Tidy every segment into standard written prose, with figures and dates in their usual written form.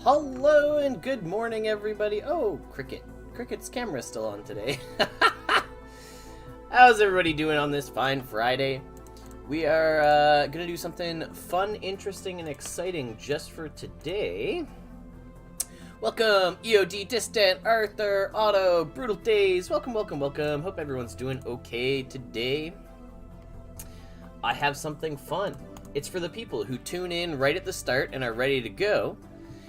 Hello and good morning, everybody. Oh, Cricket. Cricket's camera's still on today. How's everybody doing on this fine Friday? We are going to do something fun, interesting, and exciting just for today. Welcome, EOD, Distant, Arthur, Otto, Brutal Days. Welcome, welcome, welcome. Hope everyone's doing okay today. I have something fun. It's for the people who tune in right at the start and are ready to go.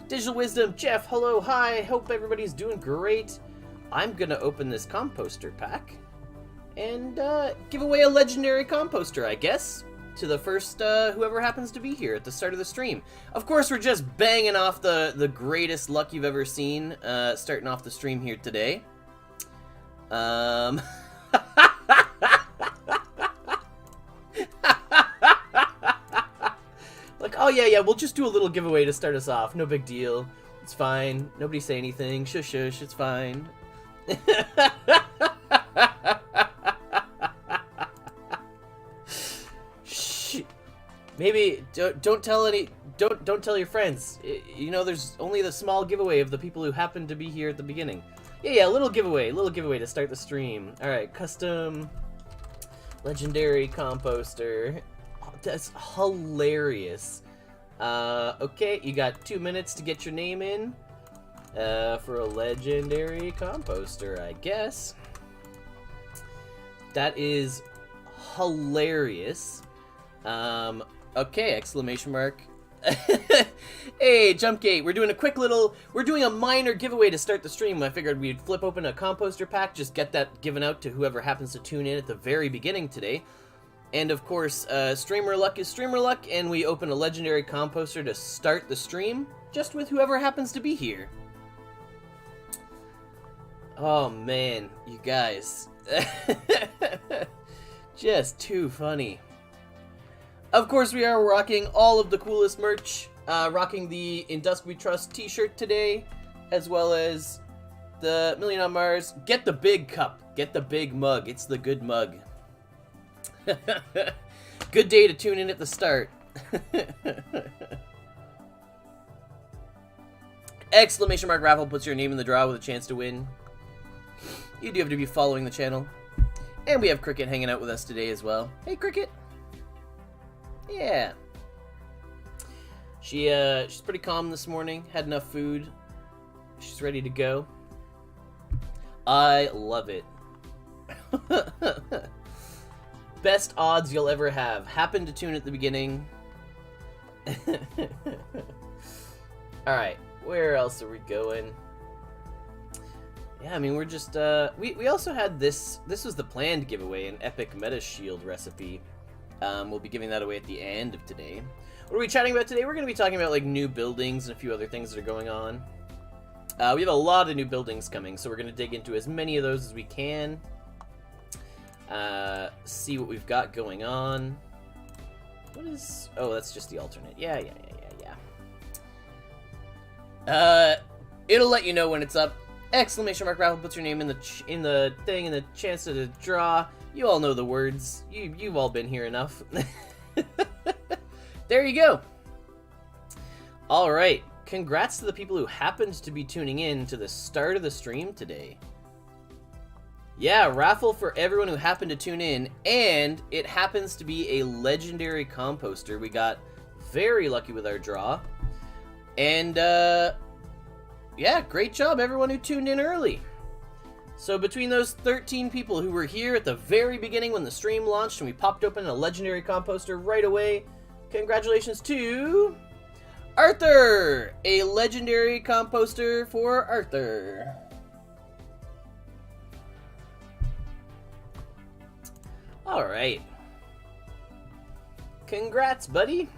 Digital Wisdom, Jeff, hello, hi. Hope everybody's doing great. I'm going to open this composter pack and give away a legendary composter, I guess, to the first whoever happens to be here at the start of the stream. Of course, we're just banging off the greatest luck you've ever seen, starting off the stream here today. Like, oh yeah, we'll just do a little giveaway to start us off. No big deal. It's fine. Nobody say anything. Shush, shush. It's fine. Shh. Maybe don't tell don't tell your friends. You know, there's only the small giveaway of the people who happen to be here at the beginning. Yeah, little giveaway to start the stream. All right, custom legendary composter. That's hilarious. Okay, you got 2 minutes to get your name in for a legendary composter, I guess. That is hilarious. Okay, exclamation mark. Hey, Jumpgate, we're doing a minor giveaway to start the stream. I figured we'd flip open a composter pack, just get that given out to whoever happens to tune in at the very beginning today. And of course, streamer luck is streamer luck, and we open a legendary composter to start the stream, just with whoever happens to be here. Oh man, you guys. Just too funny. Of course, we are rocking all of the coolest merch, rocking the In Dusk We Trust t-shirt today, as well as the Million on Mars. Get the big cup, get the big mug, it's the good mug. Good day to tune in at the start. Exclamation mark raffle puts your name in the draw with a chance to win. You do have to be following the channel. And we have Cricket hanging out with us today as well. Hey, Cricket. Yeah. She's pretty calm this morning. Had enough food. She's ready to go. I love it. Best odds you'll ever have. Happen to tune at the beginning. Alright, where else are we going? Yeah, I mean, we're just, we also had this was the planned giveaway, an epic meta shield recipe. We'll be giving that away at the end of today. What are we chatting about today? We're going to be talking about, like, new buildings and a few other things that are going on. We have a lot of new buildings coming, so we're going to dig into as many of those as we can. See what we've got going on. What is... Oh, that's just the alternate. Yeah. It'll let you know when it's up. Exclamation mark raffle puts your name in the thing and the chance to draw. You all know the words. You've all been here enough. There you go. All right. Congrats to the people who happened to be tuning in to the start of the stream today. Yeah, raffle for everyone who happened to tune in, and it happens to be a legendary composter. We got very lucky with our draw. And, yeah, great job everyone who tuned in early. So between those 13 people who were here at the very beginning when the stream launched and we popped open a legendary composter right away, congratulations to Arthur! A legendary composter for Arthur. Alright. Congrats, buddy.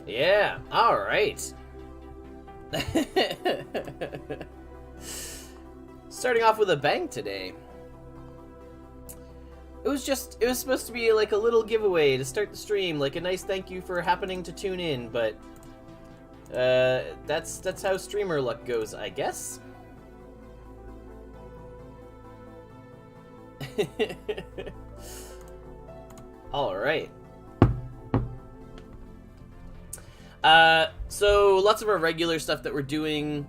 Yeah, alright. Starting off with a bang today. It was supposed to be like a little giveaway to start the stream, like a nice thank you for happening to tune in, but that's how streamer luck goes, I guess. All right. So lots of our regular stuff that we're doing.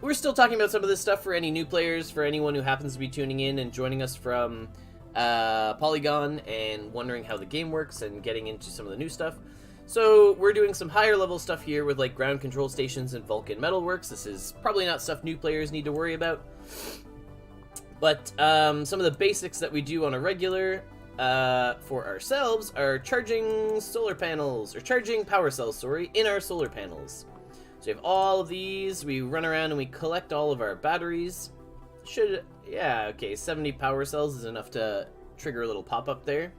We're still talking about some of this stuff for any new players, for anyone who happens to be tuning in and joining us from Polygon and wondering how the game works and getting into some of the new stuff. So we're doing some higher level stuff here with like ground control stations and Vulcan Metalworks. This is probably not stuff new players need to worry about. But some of the basics that we do on a regular for ourselves are charging solar panels, or charging power cells, sorry, in our solar panels. So we have all of these, we run around and we collect all of our batteries. Yeah, okay, 70 power cells is enough to trigger a little pop-up there.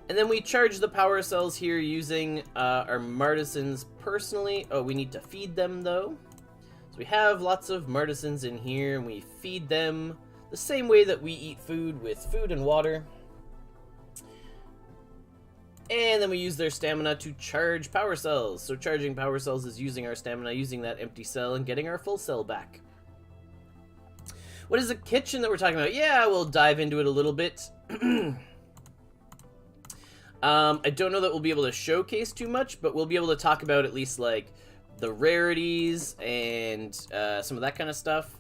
And then we charge the power cells here using our Martisans personally. Oh, we need to feed them though. So we have lots of Martisans in here, and we feed them the same way that we eat food, with food and water. And then we use their stamina to charge power cells. So charging power cells is using our stamina, using that empty cell, and getting our full cell back. What is the kitchen that we're talking about? Yeah, we'll dive into it a little bit. I don't know that we'll be able to showcase too much, but we'll be able to talk about at least like the rarities and some of that kind of stuff.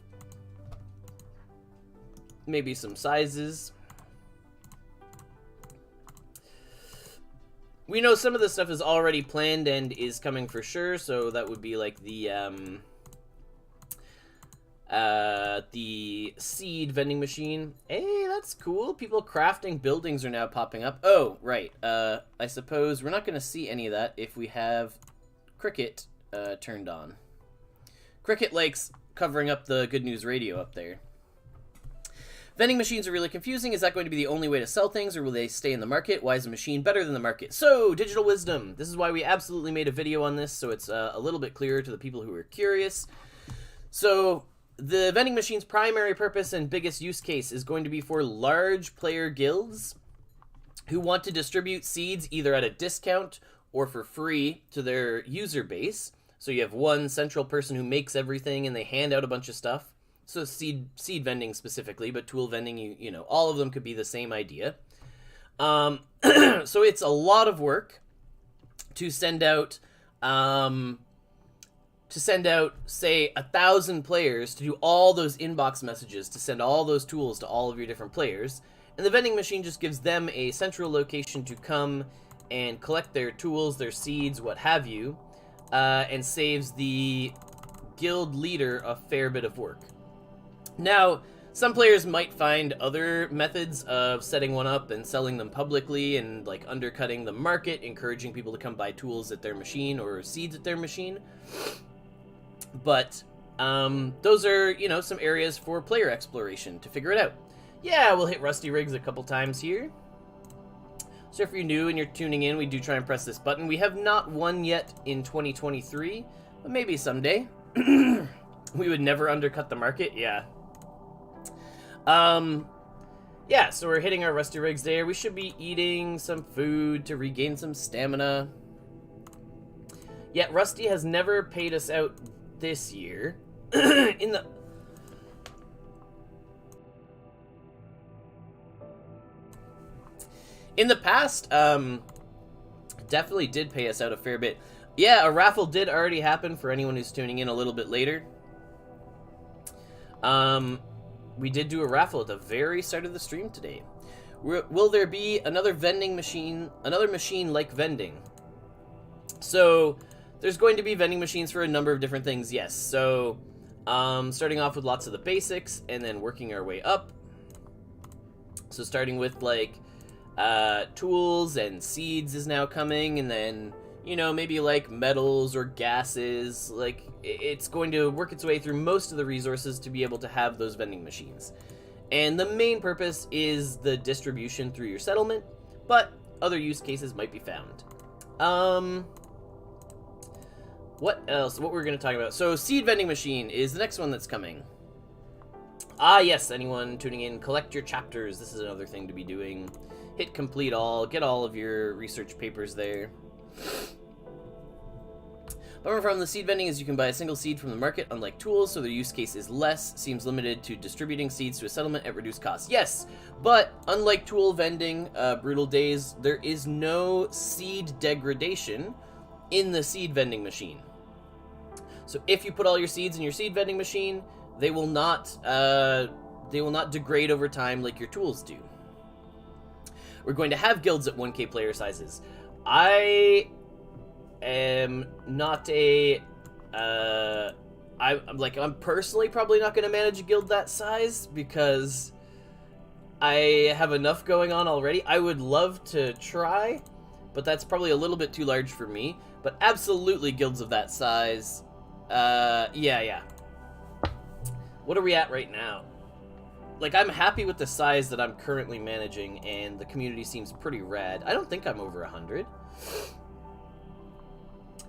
Maybe some sizes. We know some of this stuff is already planned and is coming for sure, so that would be like the seed vending machine. Hey, that's cool. People crafting buildings are now popping up. Oh, right. I suppose we're not going to see any of that if we have Cricket turned on. Cricket likes covering up the Good News Radio up there. Vending machines are really confusing. Is that going to be the only way to sell things, or will they stay in the market? Why is a machine better than the market? So, digital wisdom. This is why we absolutely made a video on this, so it's a little bit clearer to the people who are curious. So, the vending machine's primary purpose and biggest use case is going to be for large player guilds who want to distribute seeds either at a discount or for free to their user base. So you have one central person who makes everything and they hand out a bunch of stuff. So seed vending specifically, but tool vending, you know, all of them could be the same idea. So it's a lot of work to send out, say, 1,000 players to do all those inbox messages, to send all those tools to all of your different players. And the vending machine just gives them a central location to come and collect their tools, their seeds, what have you, and saves the guild leader a fair bit of work. Now, some players might find other methods of setting one up and selling them publicly and like undercutting the market, encouraging people to come buy tools at their machine or seeds at their machine. But those are, you know, some areas for player exploration to figure it out. Yeah, we'll hit Rusty Rigs a couple times here. So if you're new and you're tuning in, we do try and press this button. We have not won yet in 2023, but maybe someday. We would never undercut the market, yeah. Yeah, so we're hitting our Rusty Rigs there. We should be eating some food to regain some stamina. Yet Rusty has never paid us out this year. In the past, definitely did pay us out a fair bit. Yeah, a raffle did already happen for anyone who's tuning in a little bit later. We did do a raffle at the very start of the stream today. Will there be another vending machine, another machine like vending? So, there's going to be vending machines for a number of different things, yes. So, starting off with lots of the basics, and then working our way up. So starting with, like, tools and seeds is now coming, and then, you know, maybe, like, metals or gases. Like, it's going to work its way through most of the resources to be able to have those vending machines. And the main purpose is the distribution through your settlement, but other use cases might be found. What else? What we're going to talk about? So, seed vending machine is the next one that's coming. Ah, yes, anyone tuning in, collect your chapters. This is another thing to be doing. Hit complete all, get all of your research papers there. Bummer from the seed vending is you can buy a single seed from the market, unlike tools, so their use case is less. Seems limited to distributing seeds to a settlement at reduced cost. Yes, but unlike tool vending, Brutal Days, there is no seed degradation in the seed vending machine. So if you put all your seeds in your seed vending machine, they will not degrade over time like your tools do. We're going to have guilds at 1k player sizes. I am not a I'm personally probably not going to manage a guild that size because I have enough going on already. I would love to try, but that's probably a little bit too large for me. But absolutely guilds of that size. Yeah. What are we at right now? Like, I'm happy with the size that I'm currently managing, and the community seems pretty rad. I don't think I'm over 100.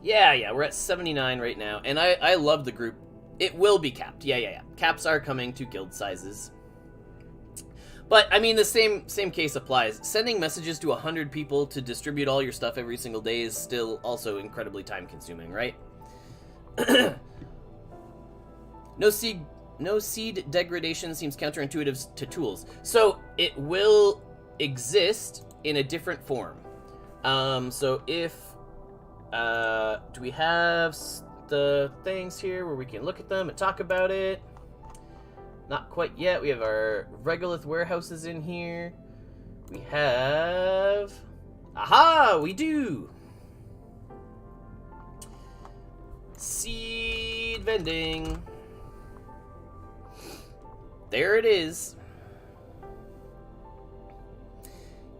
Yeah, we're at 79 right now, and I love the group. It will be capped. Yeah. Caps are coming to guild sizes. But, I mean, the same case applies. Sending messages to 100 people to distribute all your stuff every single day is still also incredibly time-consuming, right? No seed degradation seems counterintuitive to tools. So, it will exist in a different form. So if... do we have the things here where we can look at them and talk about it? Not quite yet. We have our Regolith warehouses in here. We have... Aha! We do! Seed vending. There it is.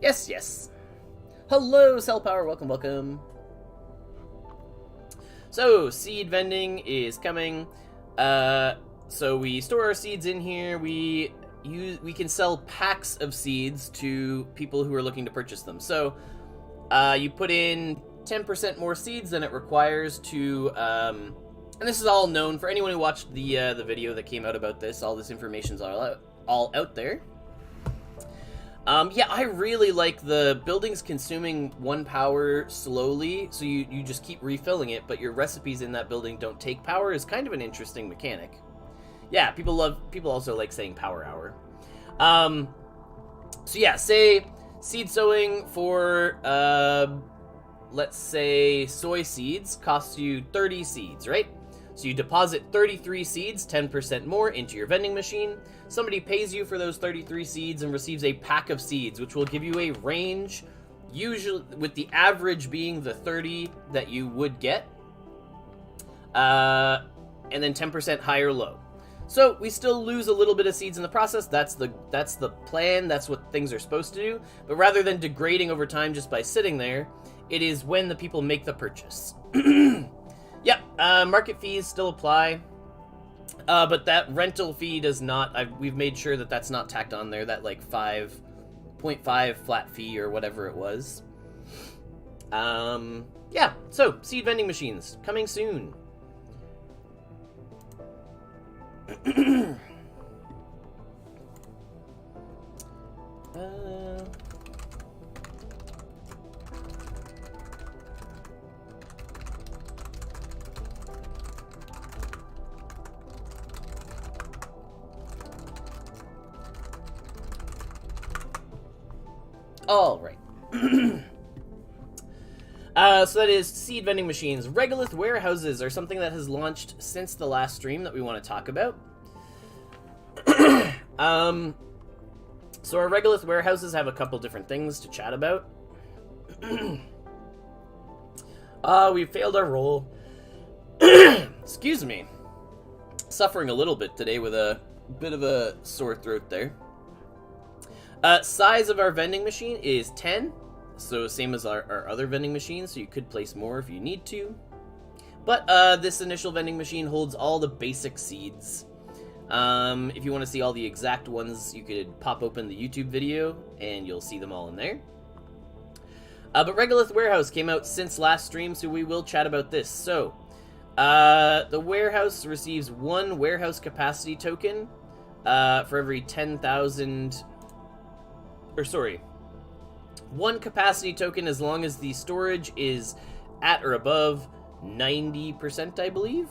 Yes. Hello, Cell Power. Welcome. So, seed vending is coming. So we store our seeds in here. We can sell packs of seeds to people who are looking to purchase them. So, you put in 10% more seeds than it requires to, and this is all known for anyone who watched the video that came out about this. All this information's all out there. Yeah, I really like the buildings consuming 1 power slowly, so you just keep refilling it, but your recipes in that building don't take power is kind of an interesting mechanic. Yeah, people also like saying power hour. So yeah, say seed sowing for, let's say soy seeds costs you 30 seeds, right? So you deposit 33 seeds, 10% more, into your vending machine. Somebody pays you for those 33 seeds and receives a pack of seeds, which will give you a range, usually with the average being the 30 that you would get, and then 10% high or low. So we still lose a little bit of seeds in the process. That's the plan. That's what things are supposed to do. But rather than degrading over time just by sitting there, it is when the people make the purchase. Yep, market fees still apply, but that rental fee does not. We've made sure that that's not tacked on there. That like 5.5 flat fee or whatever it was. Yeah. So seed vending machines coming soon. All right. So that is seed vending machines. Regolith warehouses are something that has launched since the last stream that we want to talk about. So our Regolith warehouses have a couple different things to chat about. We failed our roll. Excuse me. Suffering a little bit today with a bit of a sore throat there. Size of our vending machine is 10. So same as our other vending machines, so you could place more if you need to. But this initial vending machine holds all the basic seeds. If you want to see all the exact ones, you could pop open the YouTube video and you'll see them all in there. But Regolith Warehouse came out since last stream, so we will chat about this. So, the warehouse receives 1 warehouse capacity token for every 10,000... Or sorry, 1 capacity token as long as the storage is at or above 90%, I believe.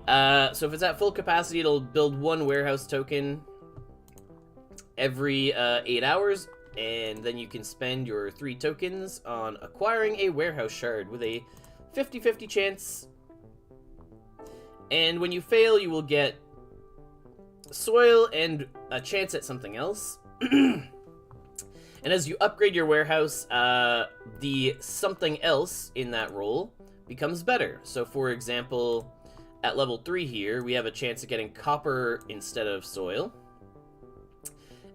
So if it's at full capacity, it'll build 1 warehouse token every 8 hours, and then you can spend your 3 tokens on acquiring a warehouse shard with a 50-50 chance. And when you fail, you will get soil and a chance at something else. And as you upgrade your warehouse, the something else in that role becomes better. So for example, at level 3 here, we have a chance of getting copper instead of soil.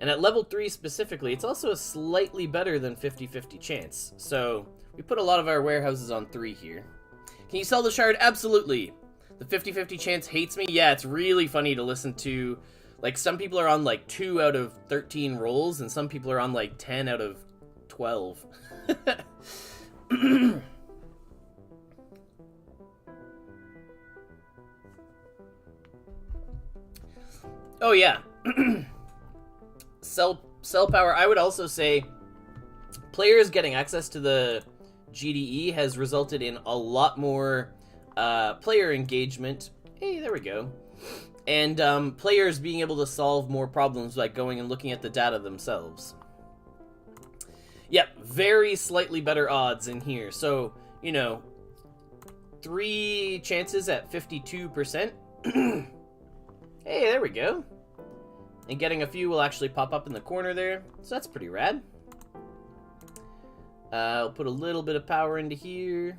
And at level 3 specifically, it's also a slightly better than 50-50 chance. So we put a lot of our warehouses on 3 here. Can you sell the shard? Absolutely. The 50-50 chance hates me. Yeah, it's really funny to listen to. Like, some people are on, like, 2 out of 13 rolls, and some people are on, like, 10 out of 12. Oh, yeah. Cell power. I would also say players getting access to the GDE has resulted in a lot more player engagement. Hey, there we go. And players being able to solve more problems by going and looking at the data themselves. Yep, very slightly better odds in here. So, you know, 3 chances at 52%. Hey, there we go. And getting a few will actually pop up in the corner there. So that's pretty rad. I'll put a little bit of power into here.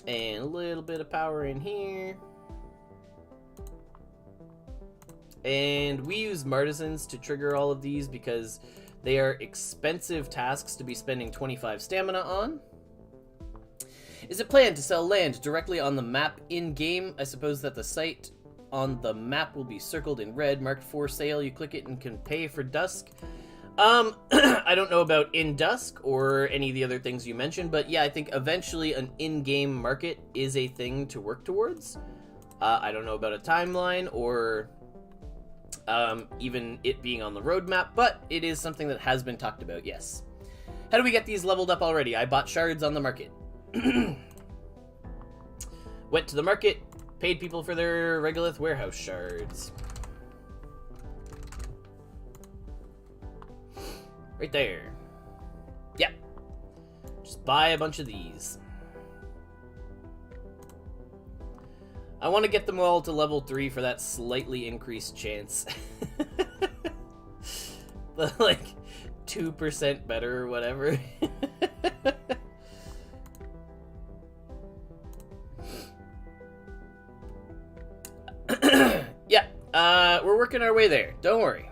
And a little bit of power in here. And we use Martisans to trigger all of these because they are expensive tasks to be spending 25 stamina on. Is it planned to sell land directly on the map in-game? I suppose that the site on the map will be circled in red, marked for sale. You click it and can pay for Dusk. I don't know about in Dusk or any of the other things you mentioned, but yeah, I think eventually an in-game market is a thing to work towards. I don't know about a timeline or even it being on the roadmap, but it is something that has been talked about, yes. How do we get these leveled up already? I bought shards on the market. Went to the market, paid people for their Regolith warehouse shards. Right there. Yep. Just buy a bunch of these. I want to get them all to level 3 for that slightly increased chance. But like 2% better or whatever. Yeah, we're working our way there. Don't worry.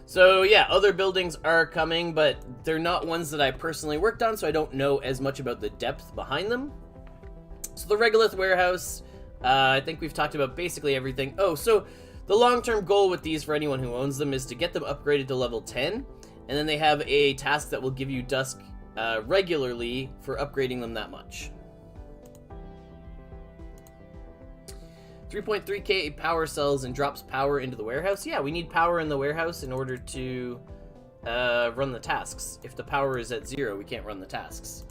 So yeah, other buildings are coming, but they're not ones that I personally worked on, so I don't know as much about the depth behind them. So the Regolith warehouse, I think we've talked about basically everything. Oh, so the long-term goal with these for anyone who owns them is to get them upgraded to level 10, and then they have a task that will give you Dusk regularly for upgrading them that much. 3.3k power cells and drops power into the warehouse. Yeah, we need power in the warehouse in order to run the tasks. If the power is at 0, we can't run the tasks.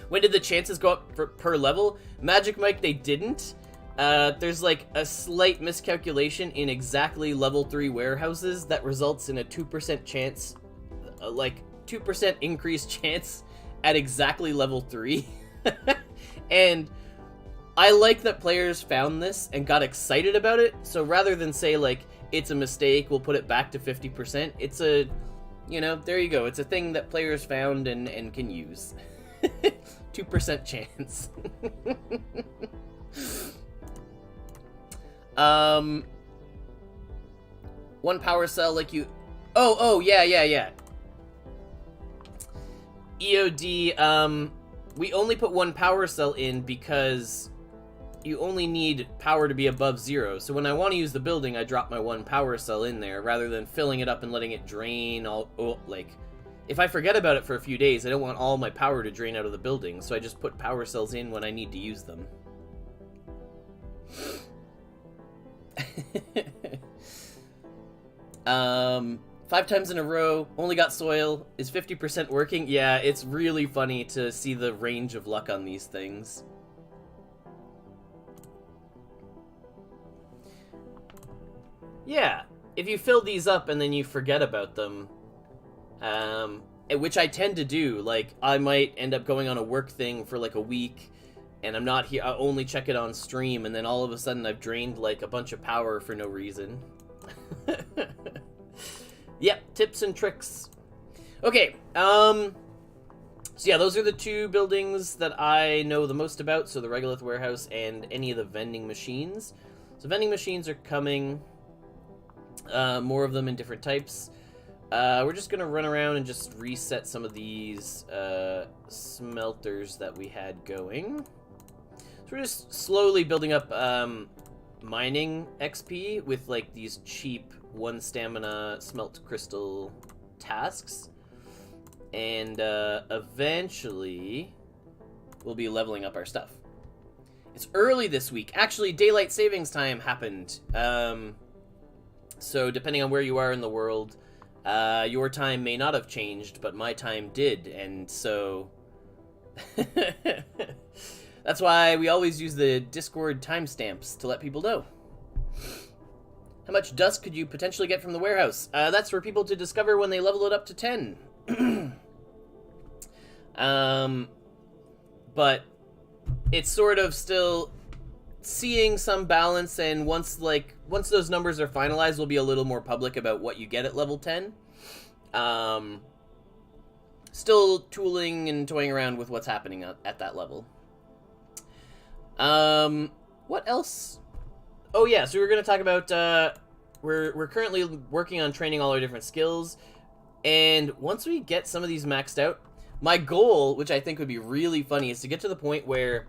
When did the chances go up per level? Magic Mike, they didn't. There's like a slight miscalculation in exactly level 3 warehouses that results in a 2% chance, like 2% increased chance at exactly level 3. And I like that players found this and got excited about it, so rather than say, like, it's a mistake, we'll put it back to 50%, it's a, you know, there you go, it's a thing that players found and can use. 2% chance. One power cell like you... Oh, yeah. EOD, we only put 1 power cell in because you only need power to be above 0. So when I want to use the building, I drop my 1 power cell in there rather than filling it up and letting it drain all... Oh, like, if I forget about it for a few days, I don't want all my power to drain out of the building, so I just put power cells in when I need to use them. 5 times in a row, only got soil. Is 50% working? Yeah, it's really funny to see the range of luck on these things. Yeah, if you fill these up and then you forget about them, which I tend to do, like, I might end up going on a work thing for like a week, and I'm not here, I only check it on stream, and then all of a sudden I've drained like a bunch of power for no reason. Yep, tips and tricks. Okay, so yeah, those are the 2 buildings that I know the most about, so the Regolith Warehouse and any of the vending machines. So vending machines are coming, more of them in different types. We're just gonna run around and just reset some of these smelters that we had going. So we're just slowly building up mining XP with like these cheap 1 stamina smelt crystal tasks, and eventually we'll be leveling up our stuff. It's early this week. Actually, daylight savings time happened, so depending on where you are in the world, your time may not have changed, but my time did, and so that's why we always use the Discord timestamps to let people know. How much dust could you potentially get from the warehouse? That's for people to discover when they level it up to 10. But it's sort of still seeing some balance, and once those numbers are finalized, we'll be a little more public about what you get at level 10. Still tooling and toying around with what's happening at that level. What else? Oh yeah, so we're going to talk about, we're currently working on training all our different skills, and once we get some of these maxed out, my goal, which I think would be really funny, is to get to the point where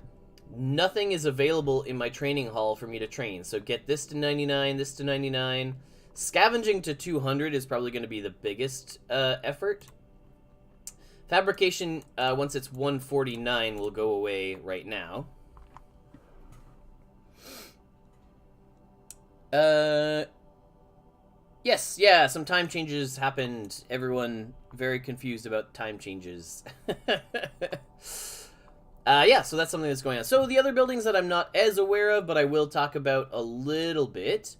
nothing is available in my training hall for me to train. So get this to 99, this to 99. Scavenging to 200 is probably going to be the biggest effort. Fabrication, once it's 149, will go away right now. Yes, yeah, some time changes happened. Everyone very confused about time changes. Yeah, so that's something that's going on. So the other buildings that I'm not as aware of, but I will talk about a little bit,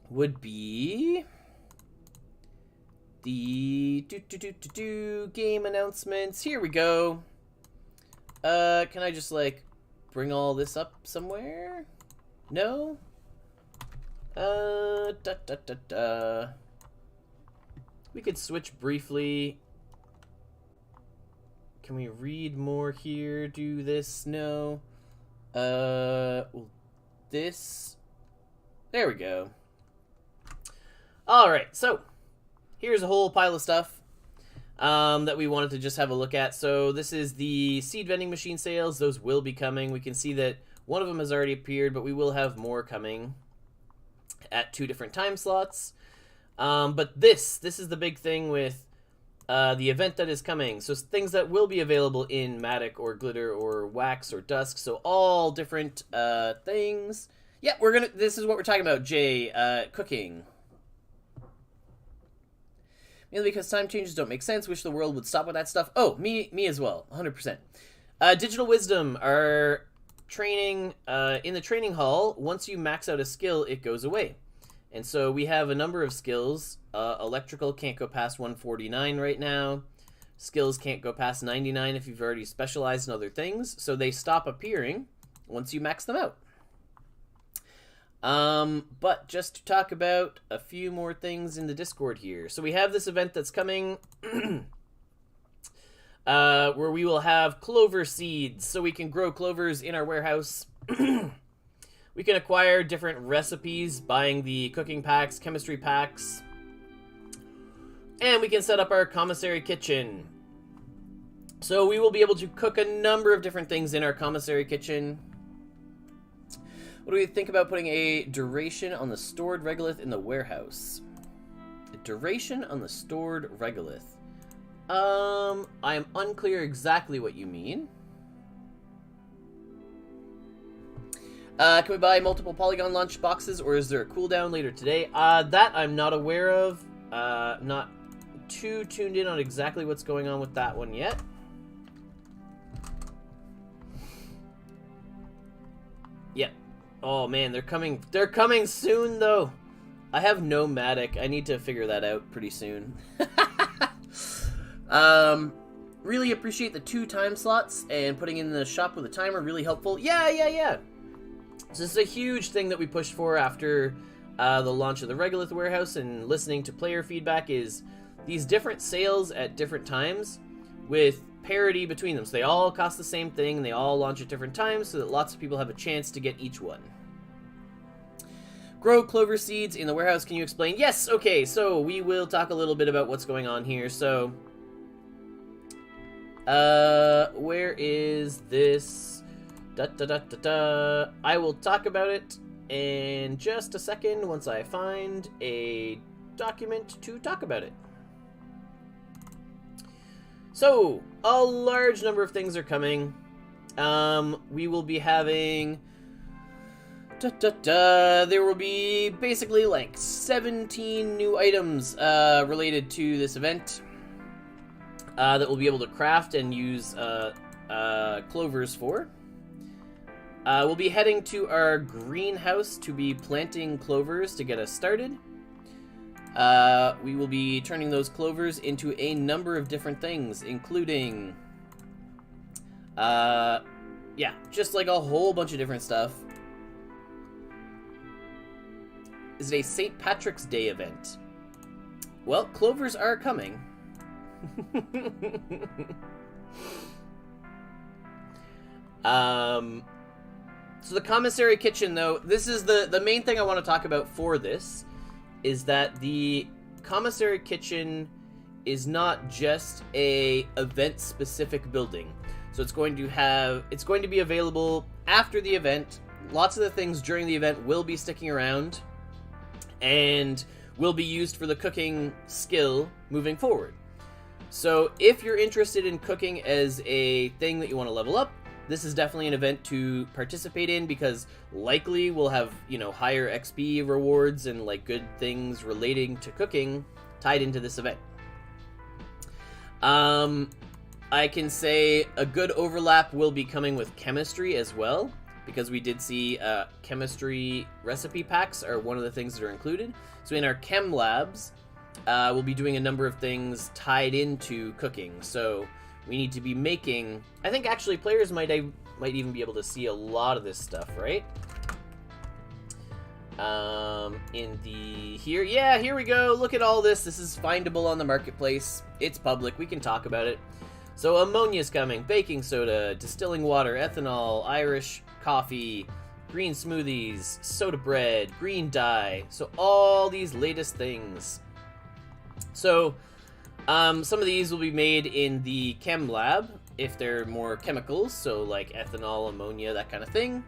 would be the game announcements. Here we go. Can I just, like, bring all this up somewhere? No? We could switch briefly. Can we read more here? Do this? No. This. There we go. Alright, so here's a whole pile of stuff that we wanted to just have a look at. So this is the seed vending machine sales. Those will be coming. We can see that one of them has already appeared, but we will have more coming at 2 different time slots. But this is the big thing with the event that is coming. So things that will be available in Matic or Glitter or Wax or Dusk. So all different things. Yeah, this is what we're talking about, Jay. Cooking. Mainly because time changes don't make sense. Wish the world would stop with that stuff. Oh, me as well. 100%. Digital Wisdom are training in the training hall. Once you max out a skill, it goes away. And so we have a number of skills. Electrical can't go past 149 right now. Skills can't go past 99 if you've already specialized in other things. So they stop appearing once you max them out. But just to talk about a few more things in the Discord here. So we have this event that's coming where we will have clover seeds, so we can grow clovers in our warehouse. We can acquire different recipes, buying the cooking packs, chemistry packs, and we can set up our commissary kitchen. So we will be able to cook a number of different things in our commissary kitchen. What do we think about putting a duration on the stored regolith in the warehouse? A duration on the stored regolith. I am unclear exactly what you mean. Can we buy multiple Polygon lunch boxes, or is there a cooldown later today? That I'm not aware of. Not too tuned in on exactly what's going on with that one yet. Yep. Oh man, they're coming. They're coming soon though. I have Nomadic. I need to figure that out pretty soon. Really appreciate the 2 time slots and putting in the shop with a timer. Really helpful. Yeah. So this is a huge thing that we pushed for after the launch of the Regolith Warehouse, and listening to player feedback is these different sales at different times with parity between them. So they all cost the same thing, and they all launch at different times so that lots of people have a chance to get each one. Grow clover seeds in the warehouse. Can you explain? Yes, okay, so we will talk a little bit about what's going on here. So, where is this? I will talk about it in just a second once I find a document to talk about it. So, a large number of things are coming. We will be having... there will be basically like 17 new items related to this event that we'll be able to craft and use clovers for. We'll be heading to our greenhouse to be planting clovers to get us started. We will be turning those clovers into a number of different things, including, yeah, just like a whole bunch of different stuff. Is it a St. Patrick's Day event? Well, clovers are coming. So the commissary kitchen, though, this is the main thing I want to talk about for this, is that the commissary kitchen is not just a event-specific building. So it's going to be available after the event. Lots of the things during the event will be sticking around and will be used for the cooking skill moving forward. So if you're interested in cooking as a thing that you want to level up, this is definitely an event to participate in, because likely we'll have, you know, higher XP rewards and like good things relating to cooking tied into this event. I can say a good overlap will be coming with chemistry as well, because we did see chemistry recipe packs are one of the things that are included. So in our chem labs, we'll be doing a number of things tied into cooking. So we need to be making... I think actually players might even be able to see a lot of this stuff, right? Here we go. Look at all this. This is findable on the marketplace. It's public. We can talk about it. So ammonia's coming, baking soda, distilling water, ethanol, Irish coffee, green smoothies, soda bread, green dye. So all these latest things. So some of these will be made in the chem lab if they're more chemicals, so like ethanol, ammonia, that kind of thing.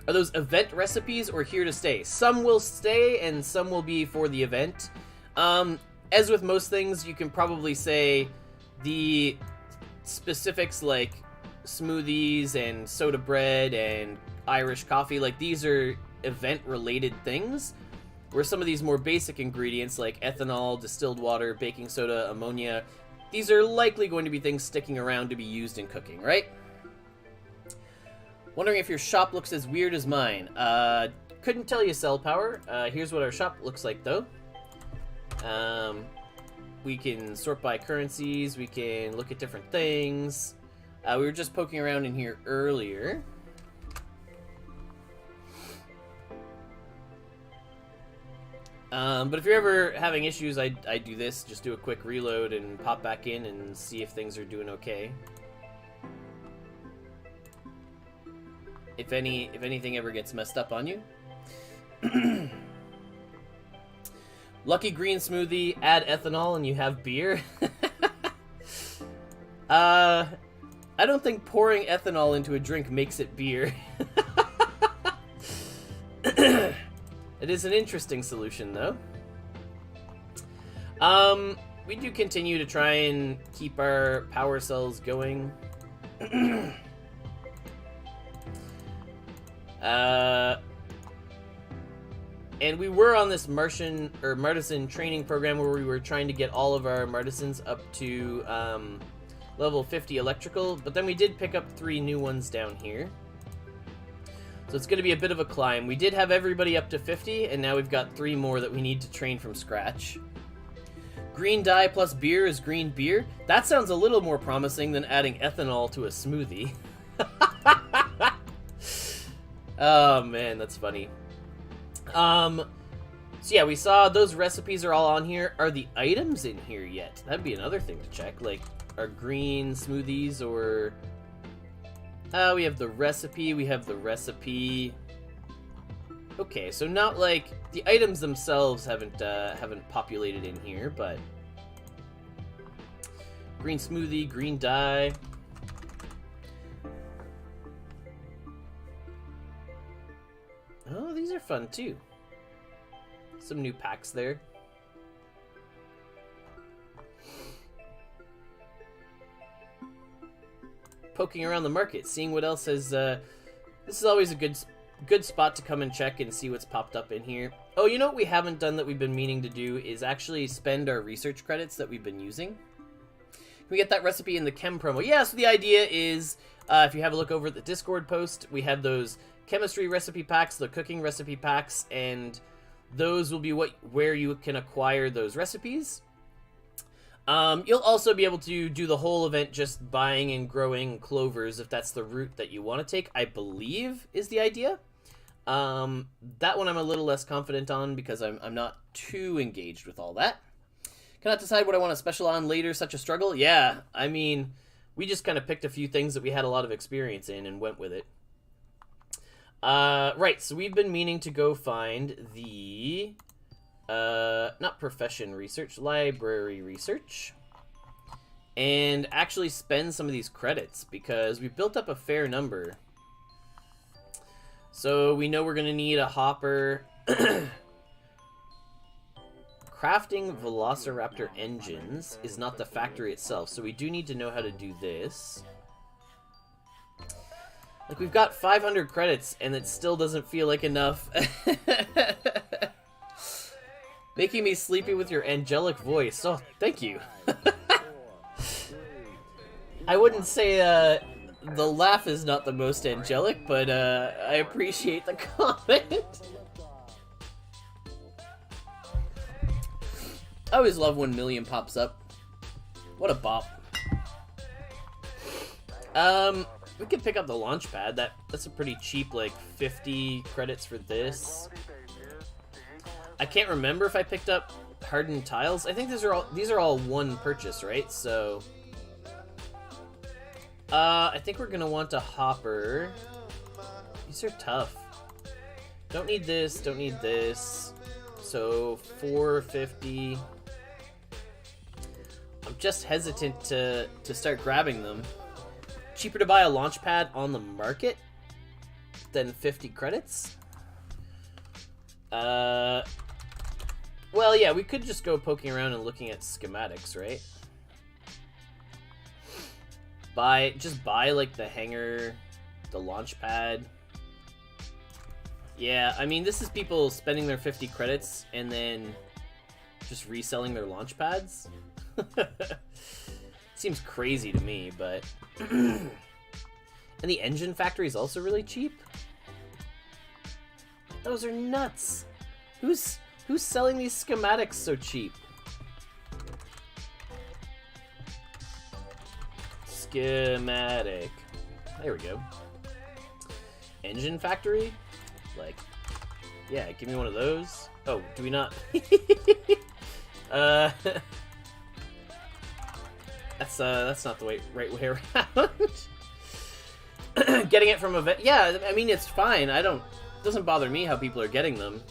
Are those event recipes or here to stay? Some will stay and some will be for the event. As with most things, you can probably say the specifics like smoothies and soda bread and Irish coffee, like these are event-related things, where some of these more basic ingredients like ethanol, distilled water, baking soda, ammonia, these are likely going to be things sticking around to be used in cooking, right? Wondering if your shop looks as weird as mine. Couldn't tell you, Cell Power. Here's what our shop looks like, though. We can sort by currencies, we can look at different things. We were just poking around in here earlier. But if you're ever having issues, I do this. Just do a quick reload and pop back in and see if things are doing okay. If anything ever gets messed up on you. Lucky green smoothie, add ethanol and you have beer. I don't think pouring ethanol into a drink makes it beer. It is an interesting solution, though. We do continue to try and keep our power cells going. And we were on this Martian or Martisan training program where we were trying to get all of our Martisans up to level 50 electrical, but then we did pick up 3 new ones down here. So it's going to be a bit of a climb. We did have everybody up to 50, and now we've got 3 more that we need to train from scratch. Green dye plus beer is green beer. That sounds a little more promising than adding ethanol to a smoothie. Oh man, that's funny. So yeah, we saw those recipes are all on here. Are the items in here yet? That'd be another thing to check. Like, are green smoothies or... we have the recipe, Okay, so not like... The items themselves haven't populated in here, but... Green smoothie, green dye... Oh, these are fun too. Some new packs there. Poking around the market, seeing what else has... this is always a good spot to come and check and see what's popped up in here. Oh, you know what we haven't done that we've been meaning to do is actually spend our research credits that we've been using. Can we get that recipe in the chem promo? Yeah, so the idea is, if you have a look over at the Discord post, we have those chemistry recipe packs, the cooking recipe packs, and those will be where you can acquire those recipes. You'll also be able to do the whole event just buying and growing clovers if that's the route that you want to take, I believe is the idea. That one I'm a little less confident on because I'm not too engaged with all that. Cannot decide what I want to special on later, such a struggle. Yeah, I mean, we just kind of picked a few things that we had a lot of experience in and went with it. Right, so we've been meaning to go find the, not profession research, library research, and actually spend some of these credits, because we built up a fair number. So we know we're going to need a hopper. Crafting Velociraptor engines is not the factory itself, so we do need to know how to do this. Like, we've got 500 credits, and it still doesn't feel like enough. Making me sleepy with your angelic voice. Oh, thank you. I wouldn't say, the laugh is not the most angelic, but, I appreciate the comment. I always love when Million pops up. What a bop. We could pick up the launch pad. That's a pretty cheap, like 50 credits for this. I can't remember if I picked up hardened tiles. I think these are all one purchase, right? So I think we're gonna want a hopper. These are tough. Don't need this, don't need this. So 450. I'm just hesitant to start grabbing them. Cheaper to buy a launch pad on the market than 50 credits. Well, yeah, we could just go poking around and looking at schematics, right? Just buy like the hanger, the launch pad. Yeah, I mean, this is people spending their 50 credits and then just reselling their launch pads. Seems crazy to me, but... And the engine factory is also really cheap? Those are nuts! Who's selling these schematics so cheap? Schematic. There we go. Engine factory? Like, yeah, give me one of those. Oh, do we not? That's not the right way around. Getting it from a vet. Yeah, I mean, it's fine. It doesn't bother me how people are getting them.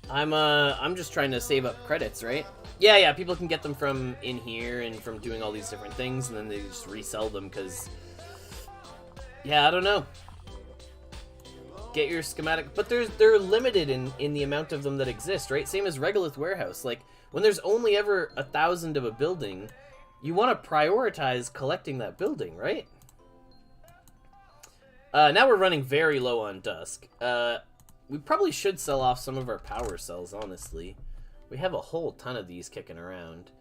I'm just trying to save up credits, right? Yeah, people can get them from in here and from doing all these different things, and then they just resell them because, yeah, I don't know. Get your schematic, but they're limited in the amount of them that exist, right? Same as Regolith Warehouse. Like, when there's only ever 1,000 of a building, you want to prioritize collecting that building, right? Now we're running very low on Dusk. We probably should sell off some of our power cells, honestly. We have a whole ton of these kicking around.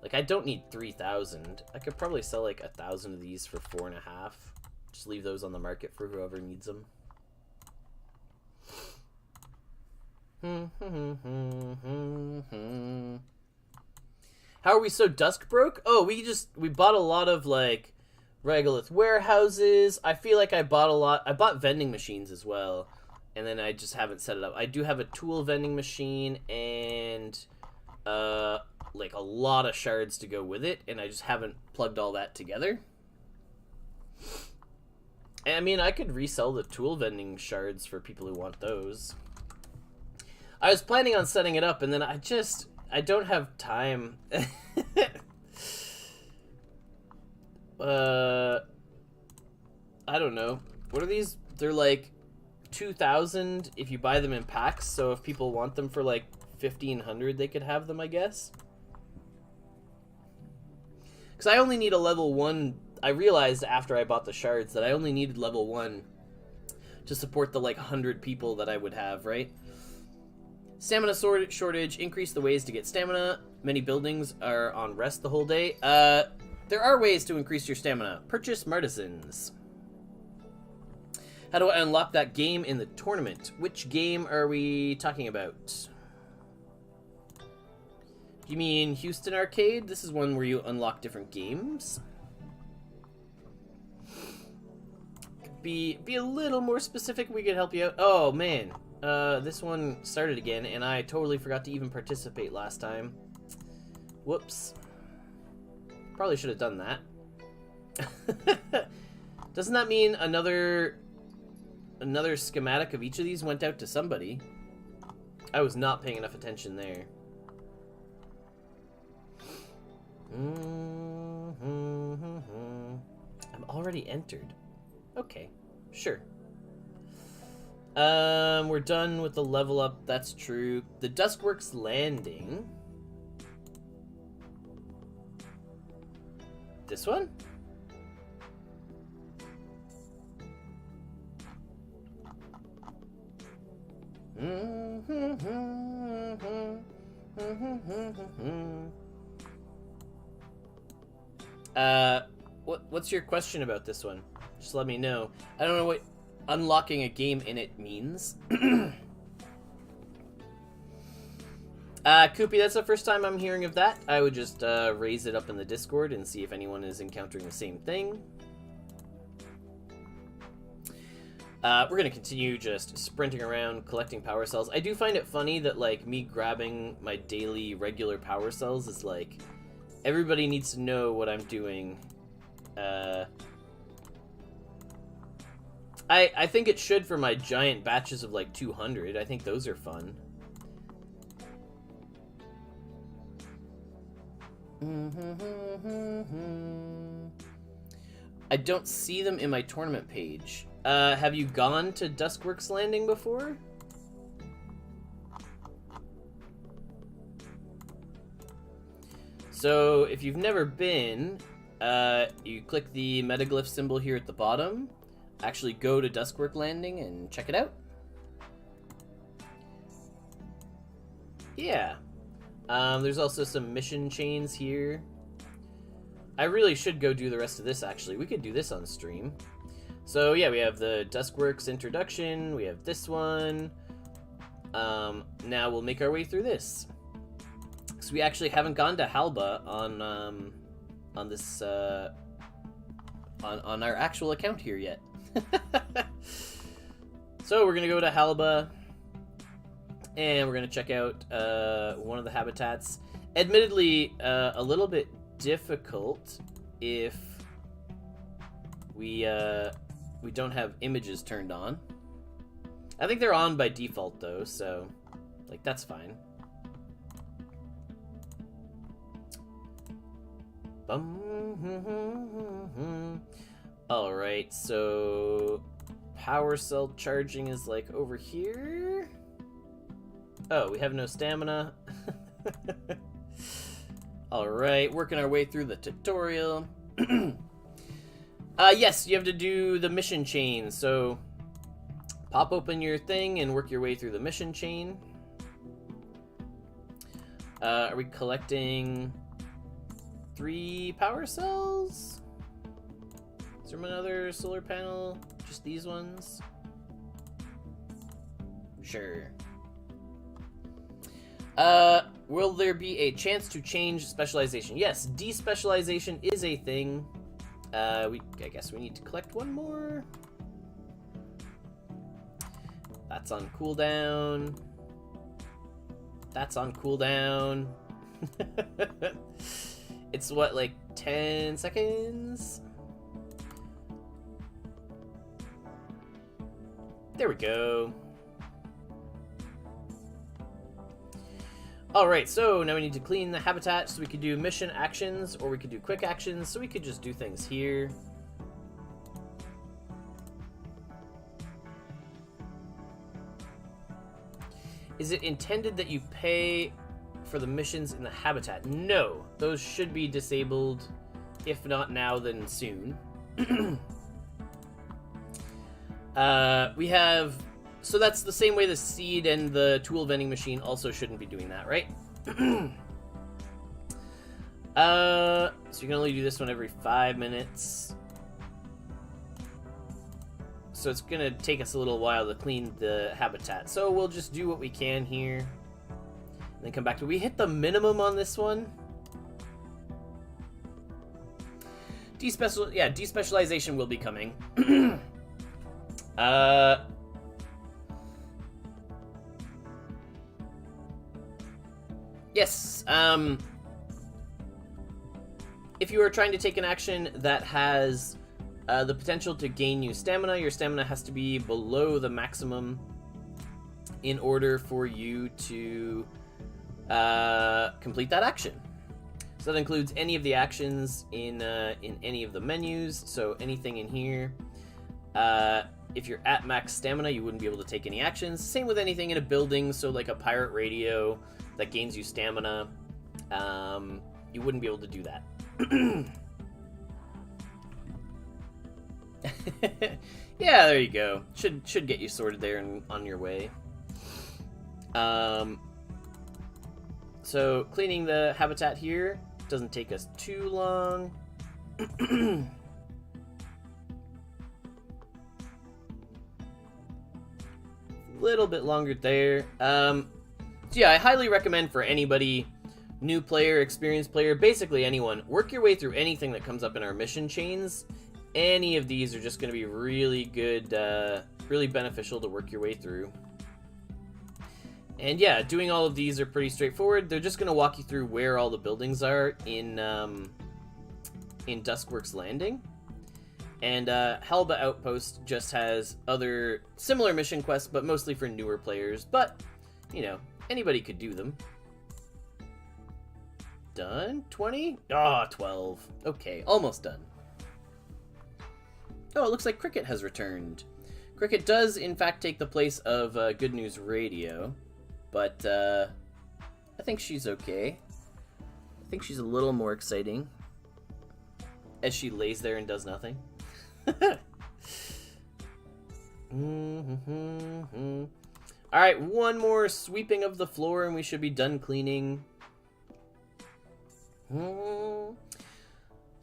Like, I don't need 3,000. I could probably sell like 1,000 of these for 4.5. Just leave those on the market for whoever needs them. How are we so dusk broke? Oh, we bought a lot of like regolith warehouses. I feel like I bought vending machines as well. And then I just haven't set it up. I do have a tool vending machine and like a lot of shards to go with it, and I just haven't plugged all that together. And, I mean, I could resell the tool vending shards for people who want those. I was planning on setting it up, and then I don't have time. I don't know. What are these? They're like 2,000 if you buy them in packs, so if people want them for like 1,500, they could have them, I guess. Because I only need a level 1. I realized after I bought the shards that I only needed level 1 to support the like 100 people that I would have, right? Stamina shortage. Increase the ways to get stamina. Many buildings are on rest the whole day. There are ways to increase your stamina. Purchase Martisans. How do I unlock that game in the tournament? Which game are we talking about? You mean Houston Arcade? This is one where you unlock different games. Be a little more specific. We could help you out. Oh man, this one started again, and I totally forgot to even participate last time. Whoops. Probably should have done that. Doesn't that mean another schematic of each of these went out to somebody? I was not paying enough attention there. I'm already entered. Okay, sure. We're done with the level up. That's true. The Duskworks Landing. This one? What's your question about this one? Just let me know. I don't know what unlocking a game in it means. Koopy, that's the first time I'm hearing of that. I would just raise it up in the Discord and see if anyone is encountering the same thing. We're gonna continue just sprinting around collecting power cells. I do find it funny that like me grabbing my daily regular power cells is like everybody needs to know what I'm doing. I think it should for my giant batches of like 200. I think those are fun. I don't see them in my tournament page. Have you gone to Duskworks Landing before? So, if you've never been, you click the metaglyph symbol here at the bottom. Actually go to Duskworks Landing and check it out. Yeah. There's also some mission chains here. I really should go do the rest of this, actually. We could do this on stream. So, yeah, we have the Duskworks introduction. We have this one. Now we'll make our way through this. So we actually haven't gone to Halba on this, on our actual account here yet. So we're gonna go to Halba, and we're gonna check out one of the habitats. Admittedly, a little bit difficult if we don't have images turned on. I think they're on by default though, so like that's fine. Alright, so power cell charging is like over here. Oh, we have no stamina. Alright, working our way through the tutorial. Yes, you have to do the mission chain. So Pop open your thing and work your way through the mission chain. Are we collecting 3 power cells? Is there another solar panel? Just these ones? Sure. Will there be a chance to change specialization? Yes, despecialization is a thing. I guess we need to collect one more. That's on cooldown. That's on cooldown. It's what, like 10 seconds? There we go. Alright, so now we need to clean the habitat, so we could do mission actions, or we could do quick actions, so we could just do things here. Is it intended that you pay for the missions in the habitat? No, those should be disabled, if not now, then soon. We have... So that's the same way the seed and the tool vending machine also shouldn't be doing that, right? So you can only do this one every 5 minutes. So it's gonna take us a little while to clean the habitat. So we'll just do what we can here. And then come back to... We hit the minimum on this one. Despecialization will be coming. Yes, if you are trying to take an action that has the potential to gain you stamina, your stamina has to be below the maximum in order for you to complete that action. So that includes any of the actions in any of the menus, so anything in here. If you're at max stamina, you wouldn't be able to take any actions. Same with anything in a building, so like a pirate radio that gains you stamina, you wouldn't be able to do that. Yeah, there you go. Should get you sorted there and on your way. So cleaning the habitat here doesn't take us too long. Little bit longer there. So yeah, I highly recommend for anybody, new player, experienced player, basically anyone, work your way through anything that comes up in our mission chains. Any of these are just going to be really good, really beneficial to work your way through. And yeah, doing all of these are pretty straightforward. They're just going to walk you through where all the buildings are in Duskworks Landing. And Halba Outpost just has other similar mission quests, but mostly for newer players. But, you know, anybody could do them. Done? 20? Ah, 12. Okay, almost done. Oh, it looks like Cricket has returned. Cricket does, in fact, take the place of Good News Radio. But, I think she's okay. I think she's a little more exciting. As she lays there and does nothing. Alright, one more sweeping of the floor and we should be done cleaning. So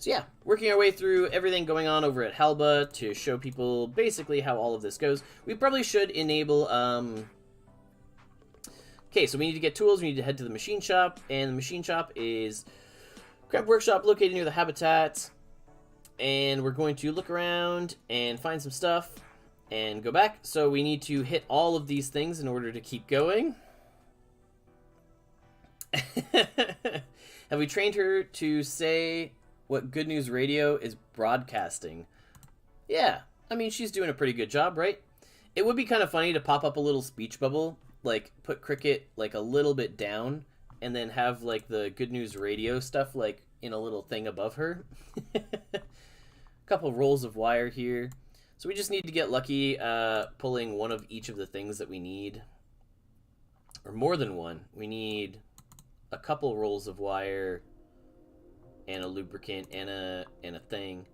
yeah, working our way through everything going on over at Halba to show people basically how all of this goes. We probably should enable, okay, so we need to get tools, we need to head to the machine shop, and the machine shop is Craft Workshop located near the habitat. And we're going to look around and find some stuff and go back. So we need to hit all of these things in order to keep going. Have we trained her to say what Good News Radio is broadcasting? Yeah, I mean, she's doing a pretty good job, right? It would be kind of funny to pop up a little speech bubble, like put Cricket like a little bit down, and then have like the Good News Radio stuff like in a little thing above her. Couple rolls of wire here. So we just need to get lucky pulling one of each of the things that we need. Or more than one. We need a couple rolls of wire and a lubricant and a thing.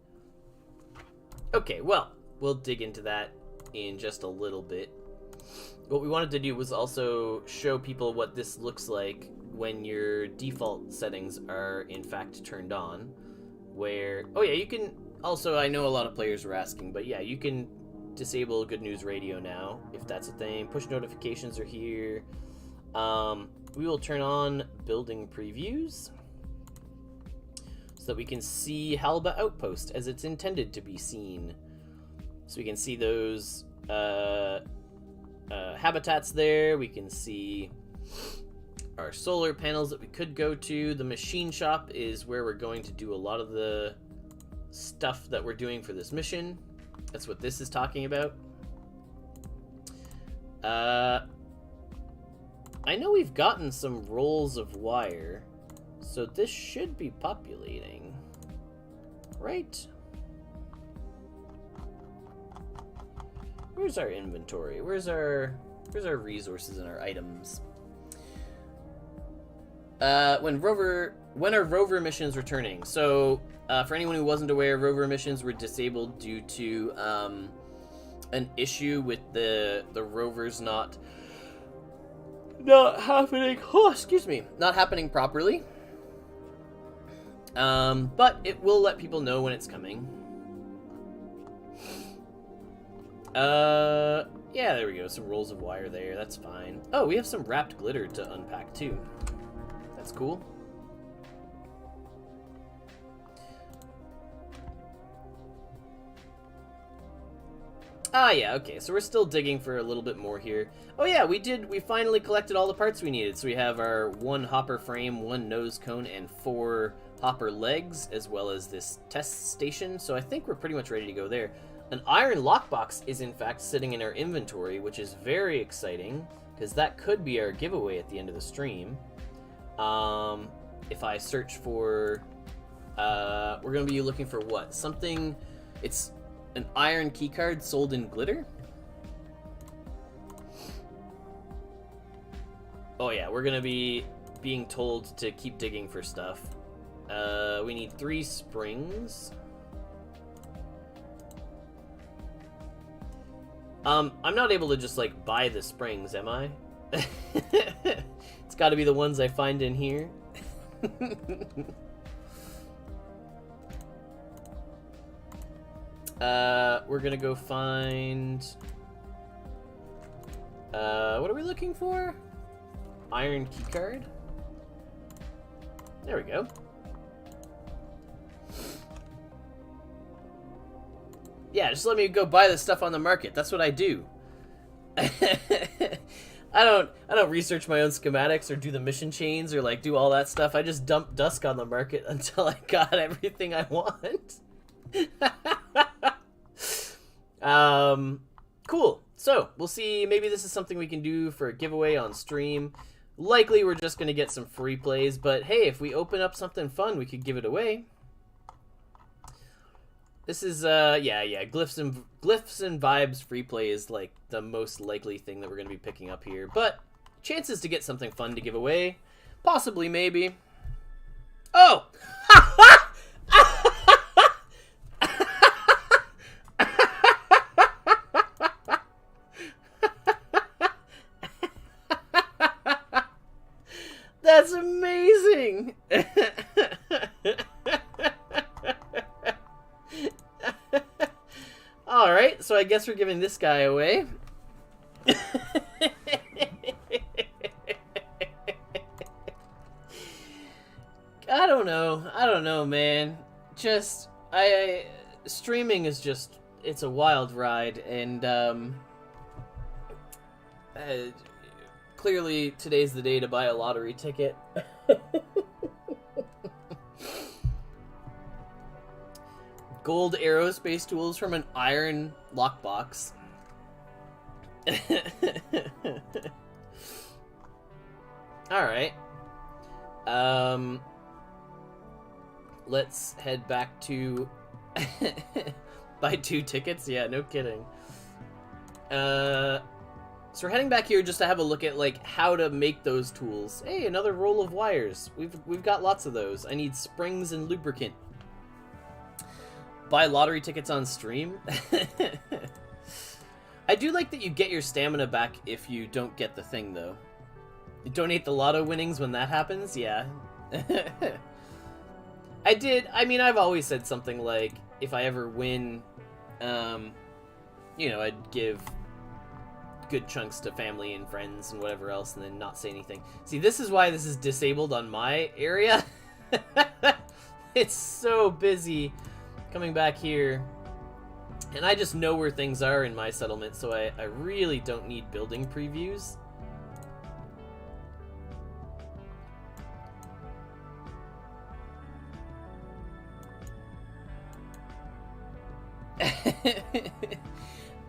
Okay, well, we'll dig into that in just a little bit. What we wanted to do was also show people what this looks like when your default settings are in fact turned on. Where, oh yeah, you can also, I know a lot of players were asking, but yeah, you can disable Good News Radio now, if that's a thing. Push notifications are here. We will turn on building previews so that we can see Halba Outpost as it's intended to be seen. So we can see those habitats there. We can see our solar panels that we could go to. The machine shop is where we're going to do a lot of the stuff that we're doing for this mission. That's what this is talking about. I know we've gotten some rolls of wire, so this should be populating, right? Where's our inventory? Where's our resources and our items? When are rover missions returning? So, for anyone who wasn't aware, rover missions were disabled due to an issue with the rovers not happening. Oh, excuse me, not happening properly. But it will let people know when it's coming. Yeah, there we go. Some rolls of wire there. That's fine. Oh, we have some wrapped glitter to unpack too. That's cool. Ah, yeah, okay, so we're still digging for a little bit more here. Oh yeah, we finally collected all the parts we needed. So we have our 1 hopper frame, 1 nose cone, and 4 hopper legs, as well as this test station. So I think we're pretty much ready to go there. An iron lockbox is in fact sitting in our inventory, which is very exciting, because that could be our giveaway at the end of the stream. If I search for, we're going to be looking for what? Something, it's an iron keycard sold in glitter? Oh yeah, we're going to be being told to keep digging for stuff. We need 3 springs. I'm not able to just, like, buy the springs, am I? It's gotta be the ones I find in here. We're gonna go find... what are we looking for? Iron keycard? There we go. Yeah, just let me go buy the stuff on the market. That's what I do. I don't research my own schematics or do the mission chains or like do all that stuff. I just dump Dusk on the market until I got everything I want. Cool. So, we'll see. Maybe this is something we can do for a giveaway on stream. Likely we're just going to get some free plays, but hey, if we open up something fun, we could give it away. This is, yeah, Glyphs and Vibes free play is, like, the most likely thing that we're going to be picking up here. But, chances to get something fun to give away. Possibly, maybe. Oh! That's amazing! Alright, so I guess we're giving this guy away. I don't know, man. Just, streaming is just, it's a wild ride, and, clearly today's the day to buy a lottery ticket. Gold aerospace tools from an iron lockbox. Alright. Let's head back to... buy 2 tickets? Yeah, no kidding. So we're heading back here just to have a look at, like, how to make those tools. Hey, another roll of wires. We've got lots of those. I need springs and lubricant. Buy lottery tickets on stream? I do like that you get your stamina back if you don't get the thing, though. You donate the lotto winnings when that happens? Yeah. I mean, I've always said something like, if I ever win, you know, I'd give good chunks to family and friends and whatever else, and then not say anything. See, this is why this is disabled on my area. It's so busy coming back here. And I just know where things are in my settlement, so I really don't need building previews.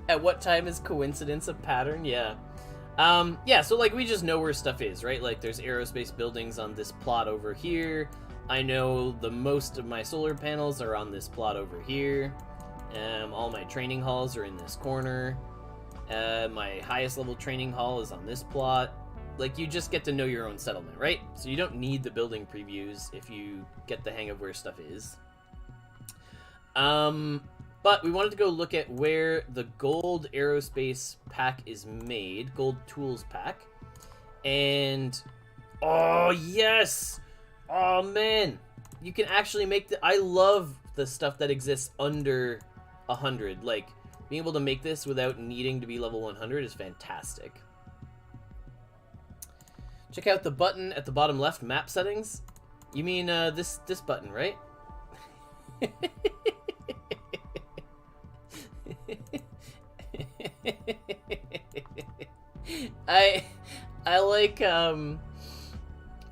At what time is coincidence a pattern? Yeah. Yeah, so like we just know where stuff is, right? Like there's aerospace buildings on this plot over here. I know the most of my solar panels are on this plot over here. All my training halls are in this corner. My highest level training hall is on this plot. Like, you just get to know your own settlement, right? So you don't need the building previews if you get the hang of where stuff is. But we wanted to go look at where the gold aerospace pack is made. Gold tools pack. And... oh, yes! Oh, man! You can actually make the... I love the stuff that exists under 100. Like, being able to make this without needing to be level 100 is fantastic. Check out the button at the bottom left, map settings. You mean this button, right? I like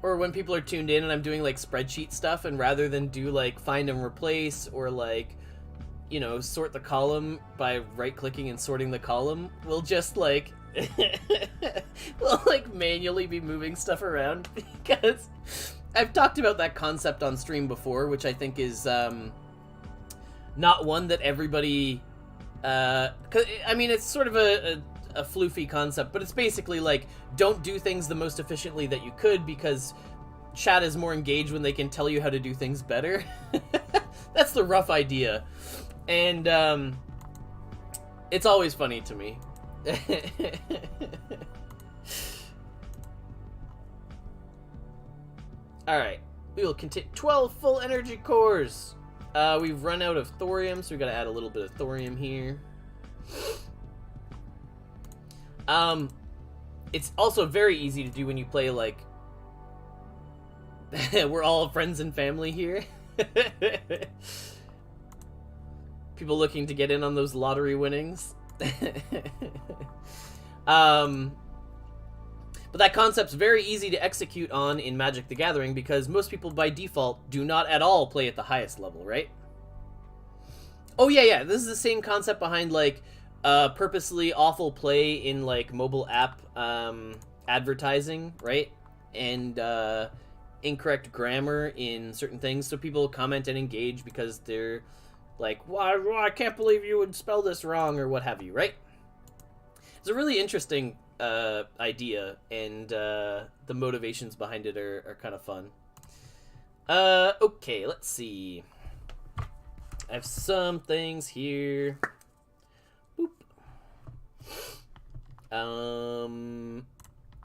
or when people are tuned in and I'm doing like spreadsheet stuff, and rather than do like find and replace or like, you know, sort the column by right clicking and sorting the column, we'll just like we'll like manually be moving stuff around, because I've talked about that concept on stream before, which I think is not one that everybody 'cause, I mean, it's sort of a floofy concept, but it's basically like, don't do things the most efficiently that you could, because chat is more engaged when they can tell you how to do things better. That's the rough idea. And it's always funny to me. Alright, we will continue. 12 full energy cores! We've run out of thorium, so we gotta add a little bit of thorium here. It's also very easy to do when you play, like... we're all friends and family here. People looking to get in on those lottery winnings. But that concept's very easy to execute on in Magic the Gathering, because most people by default do not at all play at the highest level, right? Oh yeah, this is the same concept behind like purposely awful play in like mobile app advertising, right? And incorrect grammar in certain things, so people comment and engage because they're like, why I can't believe you would spell this wrong, or what have you, right? It's a really interesting idea, and the motivations behind it are kind of fun. Okay, let's see. I have some things here. Boop.